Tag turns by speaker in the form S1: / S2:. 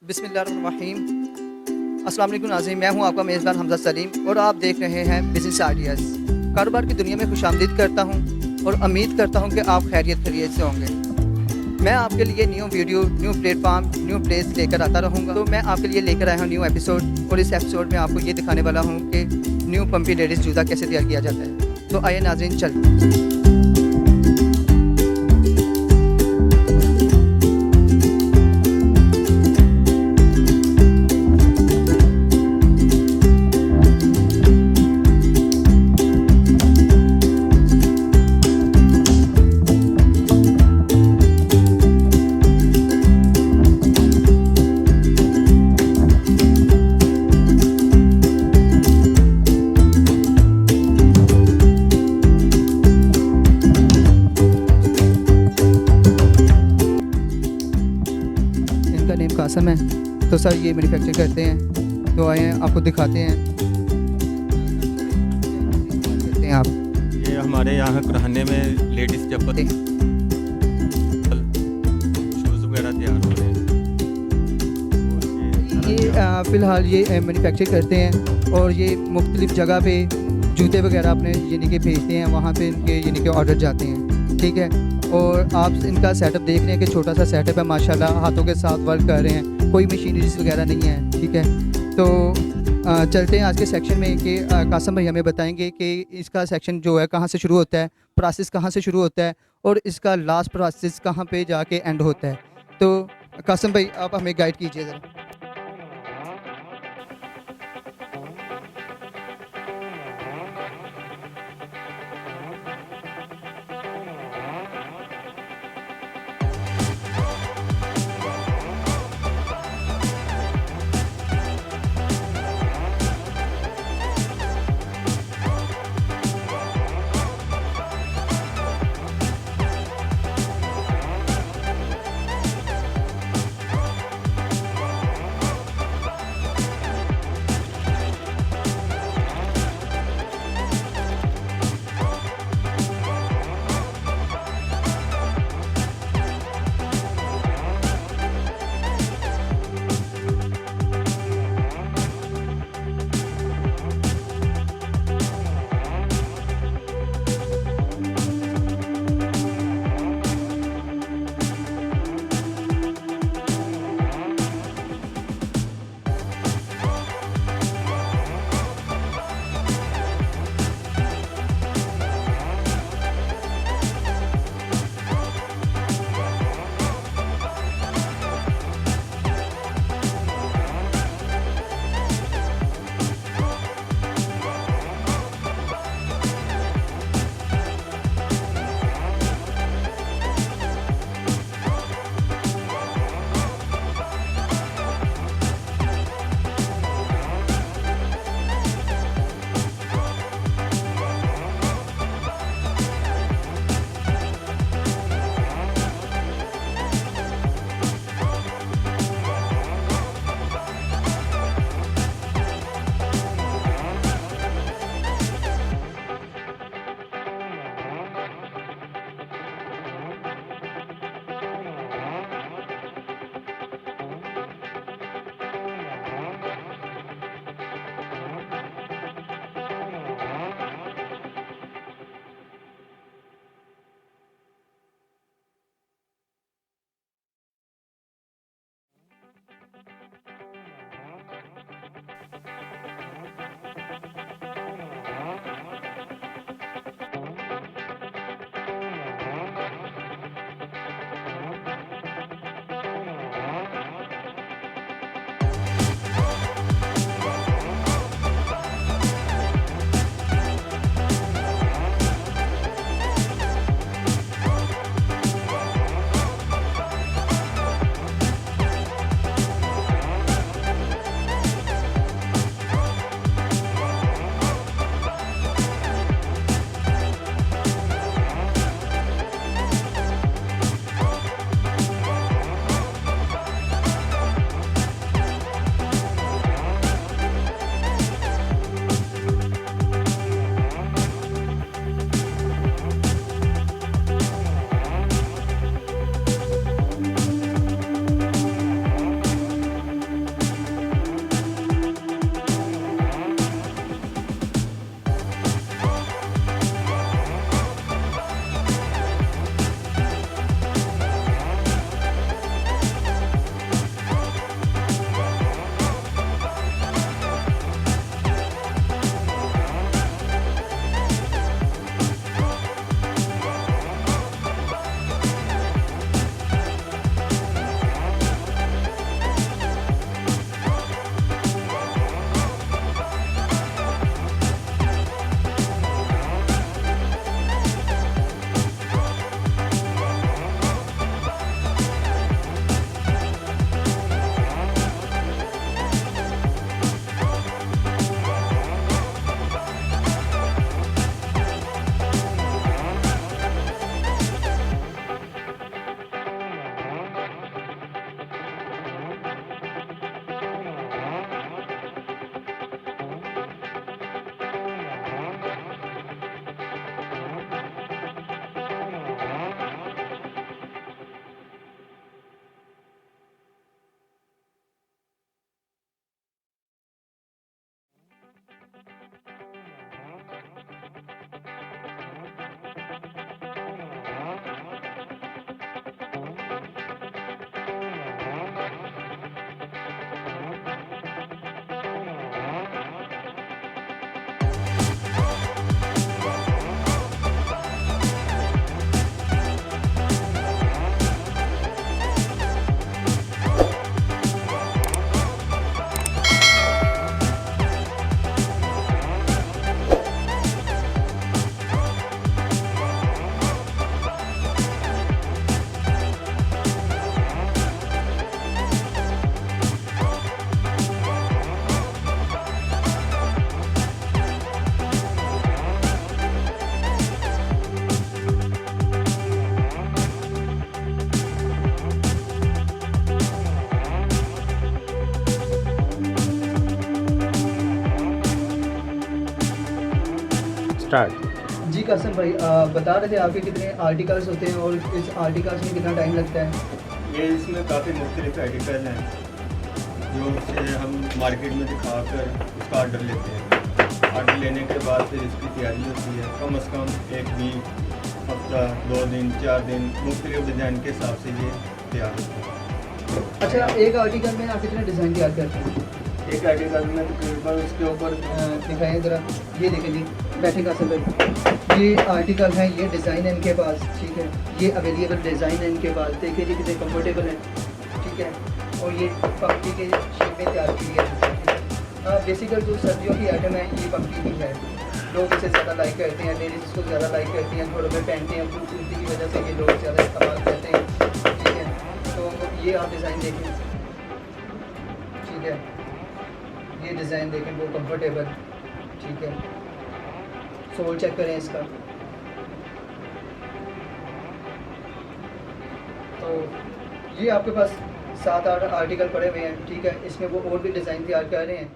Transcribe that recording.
S1: बिस्मिल्लाहिर्रहमानिर्रहीम। अस्सलाम वालेकुम नाज़रीन, मैं हूं आपका मेज़बान हमज़ा सलीम और आप देख रहे हैं बिज़नेस आइडियाज़। कारोबार की दुनिया में खुशामदीद करता हूं और उम्मीद करता हूं कि आप खैरियत से होंगे। मैं आपके लिए new video, new platform, new place लेकर आता रहूँगा। तो मैं आपके लिए लेकर आया हूँ न्यू एपिसोड और इस एपिसोड में आपको ये दिखाने वाला हूँ कि न्यू पम्पी लेडीज़ जूता कैसे तैयार किया जाता है। तो आइए नाज़रीन चलते हैं। नेम कासम है। तो सर ये मैन्युफैक्चर करते हैं, तो आए आपको दिखाते हैं। करते हैं आप
S2: ये हमारे यहाँ कुराने में लेडीज़ चप्पल शूज़ वगैरह तैयार हो रहे हैं।
S1: ये फ़िलहाल ये मैन्युफैक्चर करते हैं और ये मुख्तलिफ़ जगह पे जूते वगैरह अपने यानी कि भेजते हैं, वहाँ पे इनके यानी कि ऑर्डर जाते हैं। ठीक है, और आप इनका सेटअप देख रहे हैं कि छोटा सा सेटअप है माशाल्लाह, हाथों के साथ वर्क कर रहे हैं, कोई मशीनरीज वगैरह नहीं है। ठीक है, तो चलते हैं आज के सेक्शन में कि कासम भाई हमें बताएंगे कि इसका सेक्शन जो है कहाँ से शुरू होता है, प्रोसेस कहाँ से शुरू होता है और इसका लास्ट प्रोसेस कहाँ पे जाके एंड होता है। तो कासम भाई आप हमें गाइड कीजिए ज़रा।
S3: स्टार्ट।
S1: जी कासिम भाई, बता रहे थे आपके कितने आर्टिकल्स होते हैं और इस आर्टिकल्स में कितना टाइम लगता है?
S2: ये इसमें काफ़ी मुख्तलिफ आर्टिकल हैं जो से हम मार्केट में दिखाकर उसका ऑर्डर लेते हैं। ऑर्डर लेने के बाद फिर इसकी तैयारी होती है, कम से कम 1 वीक, हफ्ता, 2 दिन, 4 दिन, मुख्तलिफ डिज़ाइन के हिसाब से ये तैयार होता है।
S1: अच्छा, एक आर्टिकल में आप कितने डिज़ाइन तैयार करते हैं?
S2: एक आर्टिकल में तकरीबन उसके ऊपर
S1: दिखाएं ज़रा। ये देखें जी, बैठे कासिम भाई, ये आर्टिकल हैं, ये डिज़ाइन है इनके पास, ठीक है, ये अवेलेबल डिज़ाइन है इनके पास। देखिए जी कितने कम्फर्टेबल है, ठीक है, और ये पंक्ति के शेप में तैयार की है। बेसिकल जो सर्दियों की आइटम है ये पंक्ति की है, लोग इसे ज़्यादा लाइक करते हैं, लेडीज़ इसको ज़्यादा लाइक करती हैं, घरों में पहनते हैं, खूबसूरती की वजह से ये लोग ज़्यादा इस्तेमाल करते हैं, ठीक है। तो ये आप डिज़ाइन देखें, ठीक है, ये डिज़ाइन देखें, वो कंफर्टेबल, ठीक है, सोल चेक करें इसका। तो ये आपके पास 7-8 आर्टिकल पड़े हुए हैं, ठीक है, इसमें वो और भी डिज़ाइन तैयार कर रहे हैं।